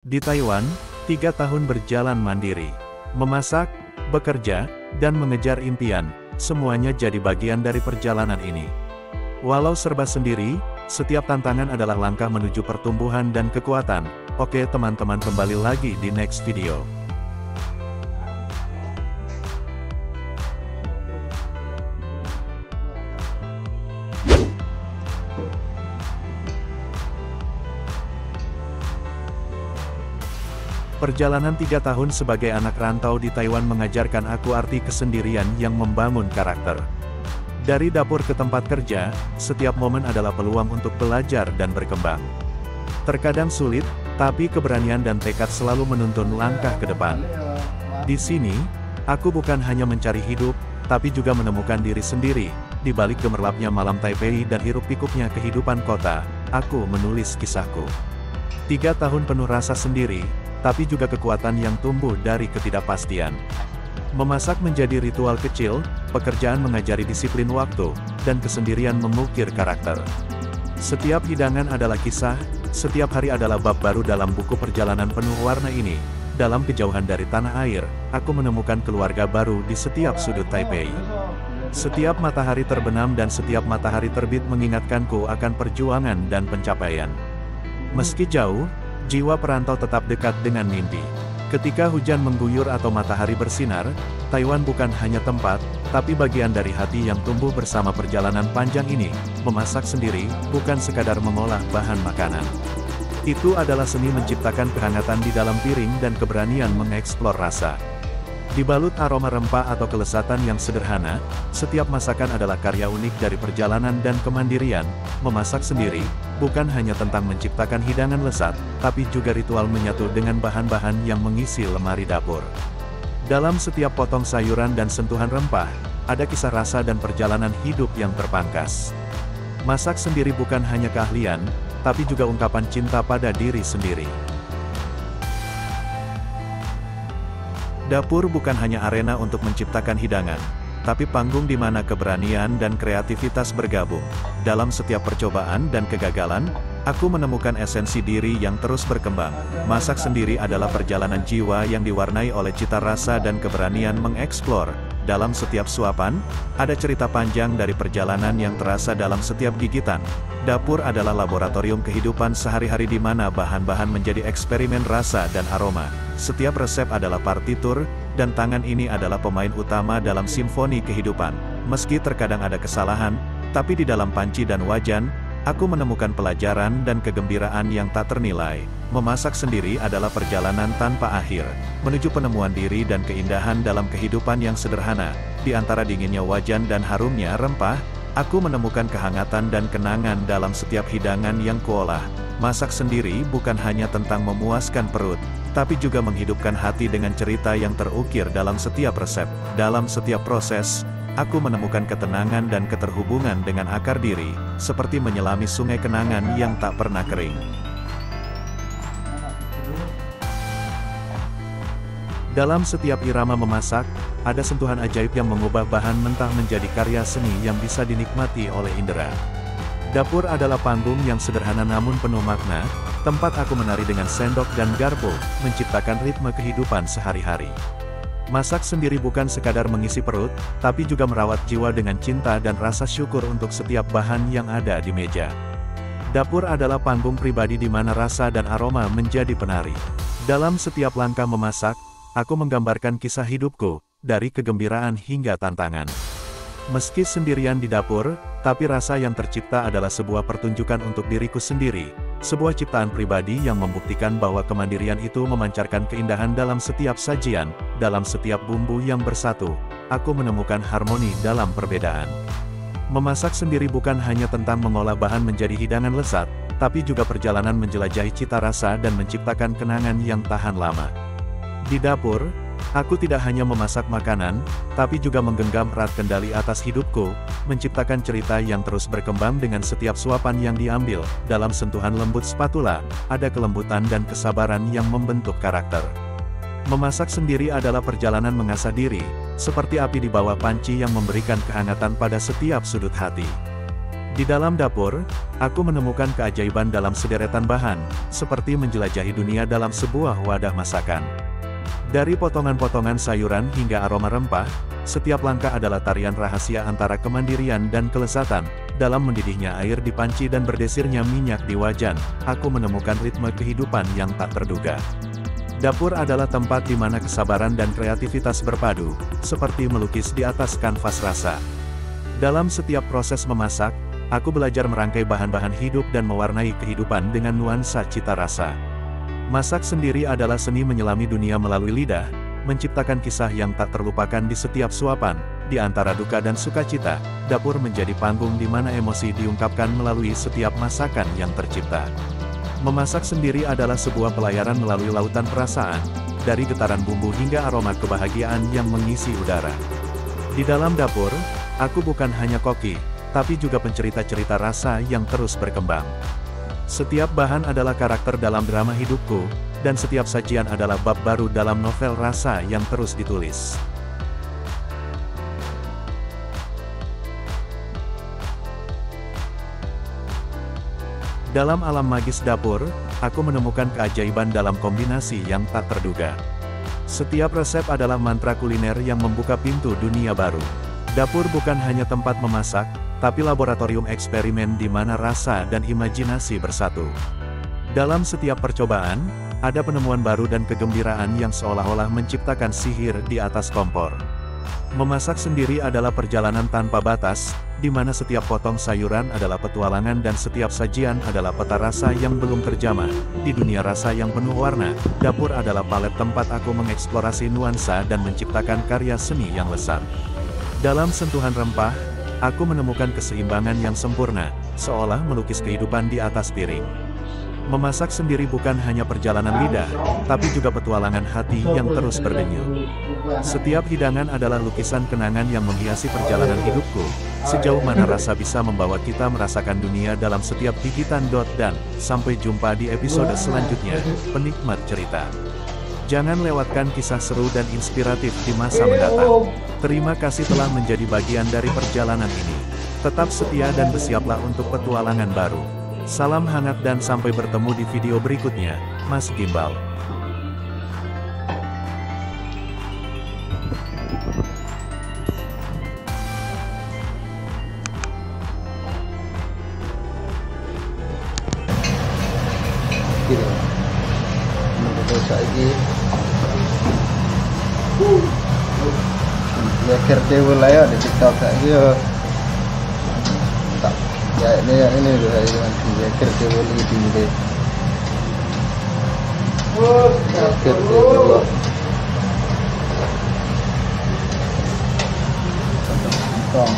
Di Taiwan, 3 tahun berjalan mandiri. Memasak, bekerja, dan mengejar impian, semuanya jadi bagian dari perjalanan ini. Walau serba sendiri, setiap tantangan adalah langkah menuju pertumbuhan dan kekuatan. Oke teman-teman, kembali lagi di next video. Perjalanan 3 tahun sebagai anak rantau di Taiwan mengajarkan aku arti kesendirian yang membangun karakter. Dari dapur ke tempat kerja, setiap momen adalah peluang untuk belajar dan berkembang. Terkadang sulit, tapi keberanian dan tekad selalu menuntun langkah ke depan. Di sini, aku bukan hanya mencari hidup, tapi juga menemukan diri sendiri. Di balik gemerlapnya malam Taipei dan hiruk-pikuknya kehidupan kota, aku menulis kisahku. 3 tahun penuh rasa sendiri, tapi juga kekuatan yang tumbuh dari ketidakpastian. Memasak menjadi ritual kecil, pekerjaan mengajari disiplin waktu, dan kesendirian mengukir karakter. Setiap hidangan adalah kisah, setiap hari adalah bab baru dalam buku perjalanan penuh warna ini. Dalam kejauhan dari tanah air, aku menemukan keluarga baru di setiap sudut Taipei. Setiap matahari terbenam dan setiap matahari terbit mengingatkanku akan perjuangan dan pencapaian. Meski jauh, jiwa perantau tetap dekat dengan mimpi. Ketika hujan mengguyur atau matahari bersinar, Taiwan bukan hanya tempat, tapi bagian dari hati yang tumbuh bersama perjalanan panjang ini. Memasak sendiri, bukan sekadar mengolah bahan makanan. Itu adalah seni menciptakan kehangatan di dalam piring dan keberanian mengeksplor rasa. Dibalut aroma rempah atau kelezatan yang sederhana, setiap masakan adalah karya unik dari perjalanan dan kemandirian. Memasak sendiri, bukan hanya tentang menciptakan hidangan lezat, tapi juga ritual menyatu dengan bahan-bahan yang mengisi lemari dapur. Dalam setiap potong sayuran dan sentuhan rempah, ada kisah rasa dan perjalanan hidup yang terpangkas. Masak sendiri bukan hanya keahlian, tapi juga ungkapan cinta pada diri sendiri. Dapur bukan hanya arena untuk menciptakan hidangan, tapi panggung di mana keberanian dan kreativitas bergabung. Dalam setiap percobaan dan kegagalan, aku menemukan esensi diri yang terus berkembang. Masak sendiri adalah perjalanan jiwa yang diwarnai oleh cita rasa dan keberanian mengeksplor. Dalam setiap suapan, ada cerita panjang dari perjalanan yang terasa dalam setiap gigitan. Dapur adalah laboratorium kehidupan sehari-hari di mana bahan-bahan menjadi eksperimen rasa dan aroma. Setiap resep adalah partitur, dan tangan ini adalah pemain utama dalam simfoni kehidupan. Meski terkadang ada kesalahan, tapi di dalam panci dan wajan, aku menemukan pelajaran dan kegembiraan yang tak ternilai. Memasak sendiri adalah perjalanan tanpa akhir, menuju penemuan diri dan keindahan dalam kehidupan yang sederhana. Di antara dinginnya wajan dan harumnya rempah, aku menemukan kehangatan dan kenangan dalam setiap hidangan yang kuolah. Masak sendiri bukan hanya tentang memuaskan perut, tapi juga menghidupkan hati dengan cerita yang terukir dalam setiap resep. Dalam setiap proses, aku menemukan ketenangan dan keterhubungan dengan akar diri, seperti menyelami sungai kenangan yang tak pernah kering. Dalam setiap irama memasak, ada sentuhan ajaib yang mengubah bahan mentah menjadi karya seni yang bisa dinikmati oleh indera. Dapur adalah panggung yang sederhana namun penuh makna, tempat aku menari dengan sendok dan garpu, menciptakan ritme kehidupan sehari-hari. Masak sendiri bukan sekadar mengisi perut, tapi juga merawat jiwa dengan cinta dan rasa syukur untuk setiap bahan yang ada di meja. Dapur adalah panggung pribadi di mana rasa dan aroma menjadi penari. Dalam setiap langkah memasak, aku menggambarkan kisah hidupku, dari kegembiraan hingga tantangan. Meski sendirian di dapur, tapi rasa yang tercipta adalah sebuah pertunjukan untuk diriku sendiri, sebuah ciptaan pribadi yang membuktikan bahwa kemandirian itu memancarkan keindahan dalam setiap sajian, dalam setiap bumbu yang bersatu, aku menemukan harmoni dalam perbedaan. Memasak sendiri bukan hanya tentang mengolah bahan menjadi hidangan lezat, tapi juga perjalanan menjelajahi cita rasa dan menciptakan kenangan yang tahan lama. Di dapur, aku tidak hanya memasak makanan, tapi juga menggenggam erat kendali atas hidupku, menciptakan cerita yang terus berkembang dengan setiap suapan yang diambil. Dalam sentuhan lembut spatula, ada kelembutan dan kesabaran yang membentuk karakter. Memasak sendiri adalah perjalanan mengasah diri, seperti api di bawah panci yang memberikan kehangatan pada setiap sudut hati. Di dalam dapur, aku menemukan keajaiban dalam sederetan bahan, seperti menjelajahi dunia dalam sebuah wadah masakan. Dari potongan-potongan sayuran hingga aroma rempah, setiap langkah adalah tarian rahasia antara kemandirian dan kelezatan. Dalam mendidihnya air di panci dan berdesirnya minyak di wajan, aku menemukan ritme kehidupan yang tak terduga. Dapur adalah tempat di mana kesabaran dan kreativitas berpadu, seperti melukis di atas kanvas rasa. Dalam setiap proses memasak, aku belajar merangkai bahan-bahan hidup dan mewarnai kehidupan dengan nuansa cita rasa. Masak sendiri adalah seni menyelami dunia melalui lidah, menciptakan kisah yang tak terlupakan di setiap suapan. Di antara duka dan sukacita, dapur menjadi panggung di mana emosi diungkapkan melalui setiap masakan yang tercipta. Memasak sendiri adalah sebuah pelayaran melalui lautan perasaan, dari getaran bumbu hingga aroma kebahagiaan yang mengisi udara. Di dalam dapur, aku bukan hanya koki, tapi juga pencerita-cerita rasa yang terus berkembang. Setiap bahan adalah karakter dalam drama hidupku, dan setiap sajian adalah bab baru dalam novel rasa yang terus ditulis. Dalam alam magis dapur, aku menemukan keajaiban dalam kombinasi yang tak terduga. Setiap resep adalah mantra kuliner yang membuka pintu dunia baru. Dapur bukan hanya tempat memasak, tapi laboratorium eksperimen di mana rasa dan imajinasi bersatu. Dalam setiap percobaan, ada penemuan baru dan kegembiraan yang seolah-olah menciptakan sihir di atas kompor. Memasak sendiri adalah perjalanan tanpa batas, di mana setiap potong sayuran adalah petualangan dan setiap sajian adalah peta rasa yang belum terjamah. Di dunia rasa yang penuh warna, dapur adalah palet tempat aku mengeksplorasi nuansa dan menciptakan karya seni yang lesat. Dalam sentuhan rempah, aku menemukan keseimbangan yang sempurna, seolah melukis kehidupan di atas piring. Memasak sendiri bukan hanya perjalanan lidah, tapi juga petualangan hati yang terus berdenyut. Setiap hidangan adalah lukisan kenangan yang menghiasi perjalanan hidupku, sejauh mana rasa bisa membawa kita merasakan dunia dalam setiap gigitan. Dan sampai jumpa di episode selanjutnya, penikmat cerita. Jangan lewatkan kisah seru dan inspiratif di masa mendatang. Terima kasih telah menjadi bagian dari perjalanan ini. Tetap setia dan bersiaplah untuk petualangan baru. Salam hangat dan sampai bertemu di video berikutnya, Mas Gimbal. Ya kerja lah ya di TikTok aja. Tak, ya ini tuh hari nanti ya kerja boleh di sini. Kerja boleh. Tentang